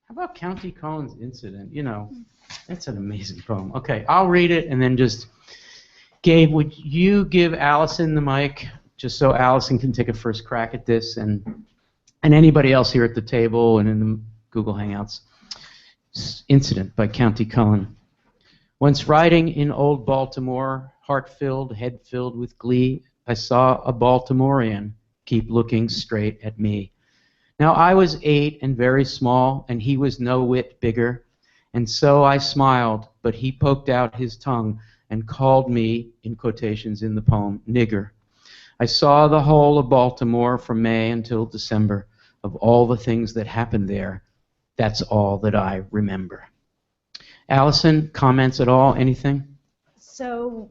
How about Countee Cullen's Incident? You know, that's an amazing poem. Okay, I'll read it, and then just, Gabe, would you give Allison the mic, just so Allison can take a first crack at this, and anybody else here at the table and in the Google Hangouts. Incident by Countee Cullen. Once riding in old Baltimore, heart-filled, head-filled with glee, I saw a Baltimorean keep looking straight at me. Now I was 8 and very small, and he was no whit bigger, and so I smiled, but he poked out his tongue and called me, in quotations in the poem, nigger. I saw the whole of Baltimore from May until December. Of all the things that happened there, that's all that I remember. Allison, comments at all? Anything? So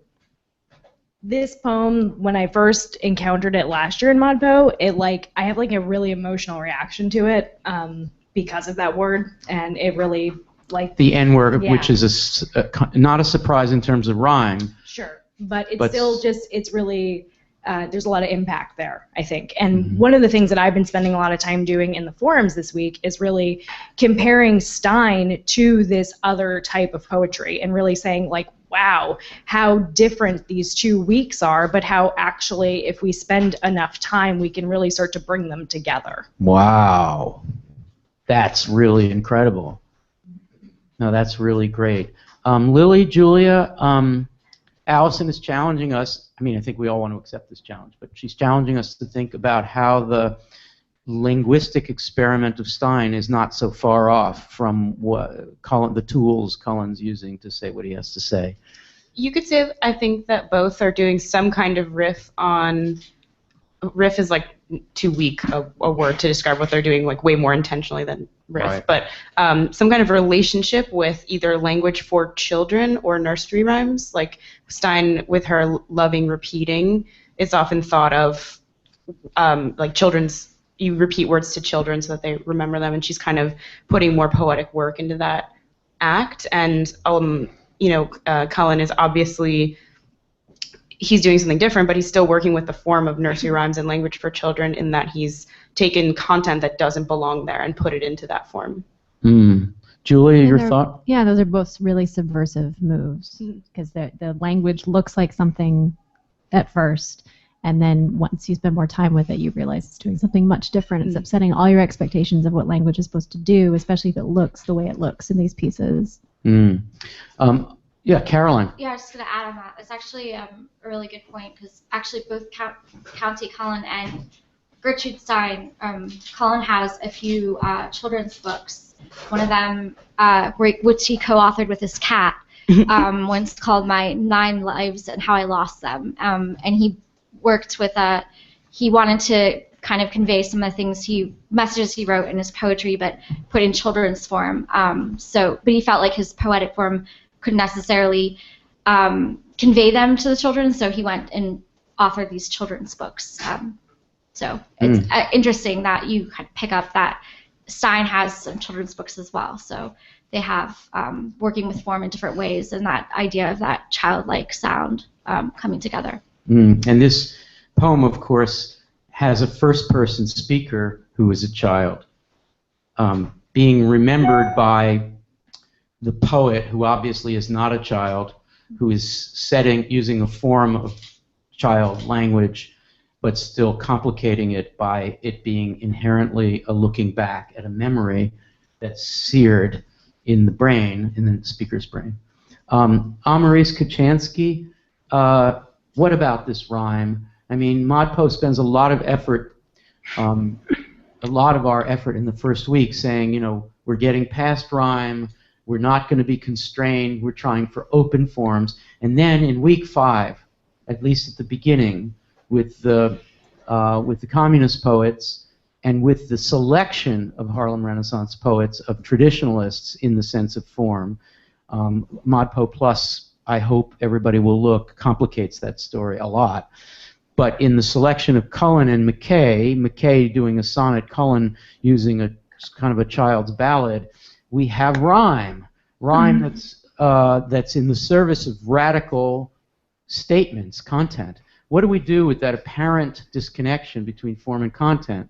this poem, when I first encountered it last year in ModPo, I have a really emotional reaction to it because of that word, and it really the N-word, yeah. Which is not a surprise in terms of rhyme. Sure, but it's still just, it's really, there's a lot of impact there, I think. And one of the things that I've been spending a lot of time doing in the forums this week is really comparing Stein to this other type of poetry and really saying, wow, how different these 2 weeks are, but how actually, if we spend enough time, we can really start to bring them together. Wow. That's really incredible. No, that's really great. Lily, Julia, Allison is challenging us. I mean, I think we all want to accept this challenge, but she's challenging us to think about how the linguistic experiment of Stein is not so far off from what the tools Cullen's using to say what he has to say. You could say, I think, that both are doing some kind of riff on. Riff is too weak a word to describe what they're doing, way more intentionally than riff. Right. But some kind of relationship with either language for children or nursery rhymes. Like Stein, with her loving repeating, it's often thought of children's. You repeat words to children so that they remember them, and she's kind of putting more poetic work into that act. And Cullen is obviously. He's doing something different, but he's still working with the form of nursery rhymes and language for children in that he's taken content that doesn't belong there and put it into that form. Julia, your thought? Yeah, those are both really subversive moves because the language looks like something at first, and then once you spend more time with it, you realize it's doing something much different. It's upsetting all your expectations of what language is supposed to do, especially if it looks the way it looks in these pieces. Yeah, Caroline. Yeah, I was just going to add on that. It's actually a really good point because actually both Countee Cullen and Gertrude Stein, Cullen has a few children's books. One of them, which he co-authored with his cat, one's called My 9 Lives and How I Lost Them. And he worked with he wanted to kind of convey some of the messages he wrote in his poetry, but put in children's form. But he felt like his poetic form couldn't necessarily convey them to the children, so he went and authored these children's books. So it's interesting that you kind of pick up that Stein has some children's books as well. So they have working with form in different ways, and that idea of that childlike sound coming together. And this poem, of course, has a first-person speaker who is a child, being remembered by the poet, who obviously is not a child, who is using a form of child language, but still complicating it by it being inherently a looking back at a memory that's seared in the brain, in the speaker's brain. Amaris Kachansky, what about this rhyme? I mean, ModPo spends a lot of effort, a lot of our effort in the first week saying, we're getting past rhyme, we're not going to be constrained, we're trying for open forms. And then in week 5, at least at the beginning, with the communist poets and with the selection of Harlem Renaissance poets, of traditionalists in the sense of form, ModPo Plus, I hope everybody will look, complicates that story a lot. But in the selection of Cullen and McKay doing a sonnet, Cullen using a kind of a child's ballad, we have rhyme that's in the service of radical statements, content. What do we do with that apparent disconnection between form and content?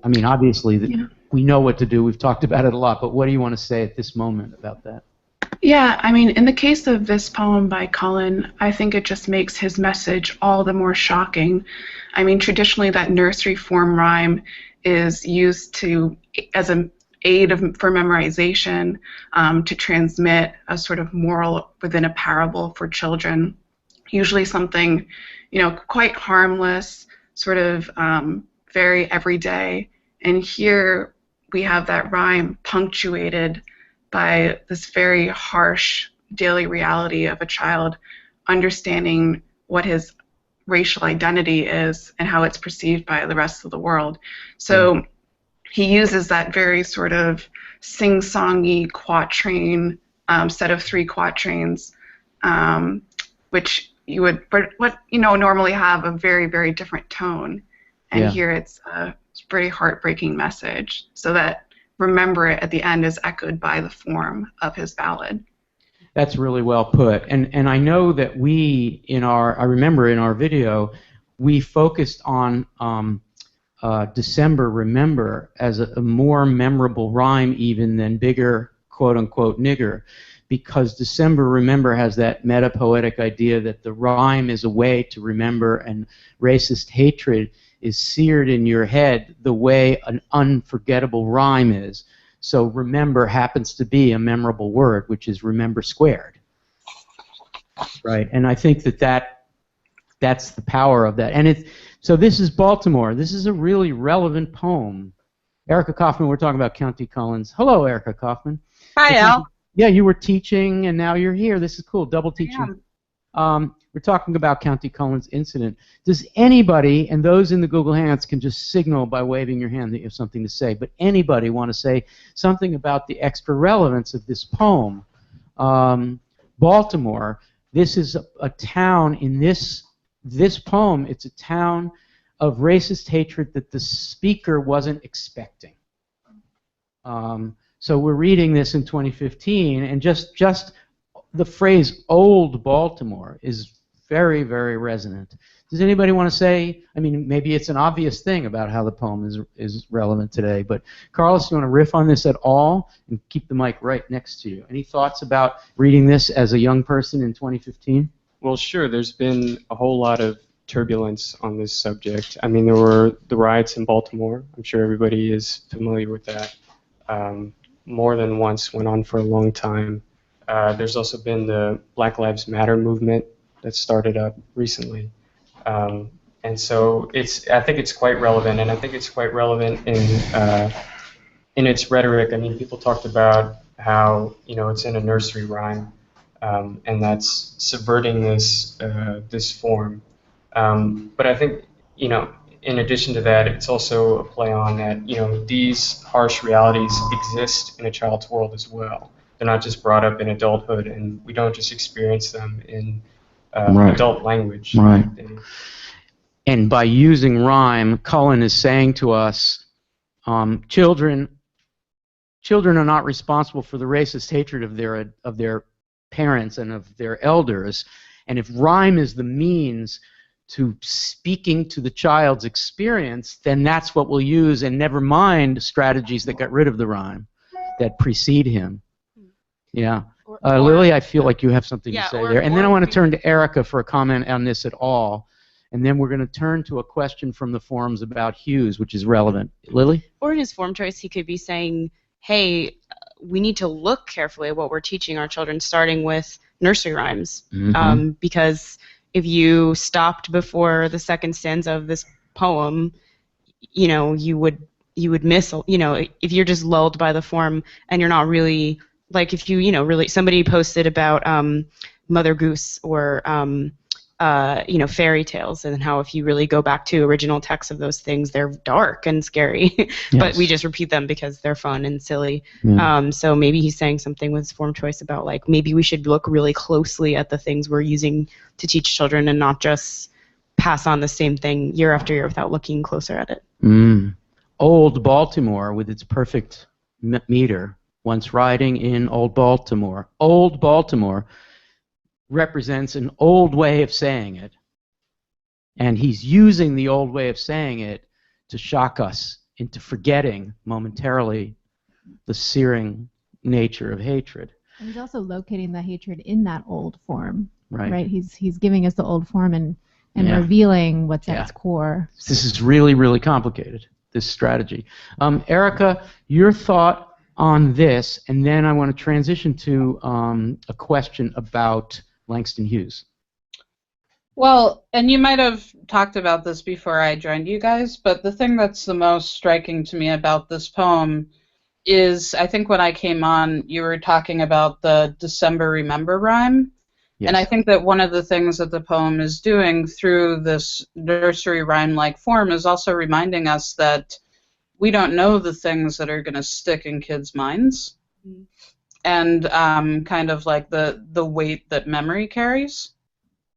I mean, obviously, we know what to do. We've talked about it a lot, but what do you want to say at this moment about that? Yeah, I mean, in the case of this poem by Cullen, I think it just makes his message all the more shocking. I mean, traditionally that nursery form rhyme is used as an aid for memorization, to transmit a sort of moral within a parable for children. Usually something, quite harmless, sort of very everyday. And here we have that rhyme punctuated by this very harsh daily reality of a child understanding what his racial identity is and how it's perceived by the rest of the world. So he uses that very sort of sing-songy quatrain, set of 3 quatrains, which you would normally have a very, very different tone. And here it's a very heartbreaking message, so that remember it at the end is echoed by the form of his ballad. That's really well put. And I know that I remember in our video, we focused on December Remember as a more memorable rhyme even than Bigger, quote-unquote, Nigger, because December Remember has that meta-poetic idea that the rhyme is a way to remember, and racist hatred is seared in your head the way an unforgettable rhyme is. So remember happens to be a memorable word, which is remember squared. Right? And I think that's the power of that. And so this is Baltimore. This is a really relevant poem. Erica Kaufman, we're talking about Countee Cullen's. Hello, Erica Kaufman. Hi, Al. Yeah, you were teaching, and now you're here. This is cool, double teaching. We're talking about Countee Cullen's incident. Does anybody, and those in the Google Hangouts can just signal by waving your hand that you have something to say, but anybody want to say something about the extra relevance of this poem? Baltimore, this is a town in this poem, it's a town of racist hatred that the speaker wasn't expecting. So we're reading this in 2015, and just the phrase "old Baltimore" is very, very resonant. Does anybody want to say? I mean, maybe it's an obvious thing about how the poem is relevant today, but Carlos, you want to riff on this at all? And keep the mic right next to you. Any thoughts about reading this as a young person in 2015? Well, sure. There's been a whole lot of turbulence on this subject. I mean, there were the riots in Baltimore. I'm sure everybody is familiar with that. More than once, went on for a long time. There's also been the Black Lives Matter movement that started up recently. And so I think it's quite relevant, and I think it's quite relevant in its rhetoric. I mean, people talked about how, it's in a nursery rhyme, and that's subverting this form. But I think, in addition to that, it's also a play on that, these harsh realities exist in a child's world as well. They're not just brought up in adulthood, and we don't just experience them in adult language. Right. And by using rhyme, Cullen is saying to us, children are not responsible for the racist hatred of their parents and of their elders. And if rhyme is the means to speaking to the child's experience, then that's what we'll use, and never mind strategies that got rid of the rhyme, that precede him. Yeah. Lily, I feel like you have something to say there. And then I want to turn to Erica for a comment on this at all. And then we're going to turn to a question from the forums about hues, which is relevant. Lily? Or in his form choice, he could be saying, hey, we need to look carefully at what we're teaching our children, starting with nursery rhymes. Mm-hmm. Because if you stopped before the second stanza of this poem, you would miss, if you're just lulled by the form and you're not really, like if you, really, somebody posted about Mother Goose or, fairy tales, and how if you really go back to original texts of those things, they're dark and scary, but we just repeat them because they're fun and silly. Yeah. So maybe he's saying something with his form choice about, like, maybe we should look really closely at the things we're using to teach children and not just pass on the same thing year after year without looking closer at it. Old Baltimore with its perfect meter, once riding in Old Baltimore. Old Baltimore represents an old way of saying it, and he's using the old way of saying it to shock us into forgetting momentarily the searing nature of hatred. And he's also locating the hatred in that old form. Right. He's giving us the old form and revealing what's at its core. This is really, really complicated, this strategy. Erica, your thought on this, and then I want to transition to a question about Langston Hughes. Well, and you might have talked about this before I joined you guys, but the thing that's the most striking to me about this poem is, I think when I came on, you were talking about the December Remember rhyme. Yes. And I think that one of the things that the poem is doing through this nursery rhyme-like form is also reminding us that we don't know the things that are going to stick in kids' minds, and kind of like the weight that memory carries.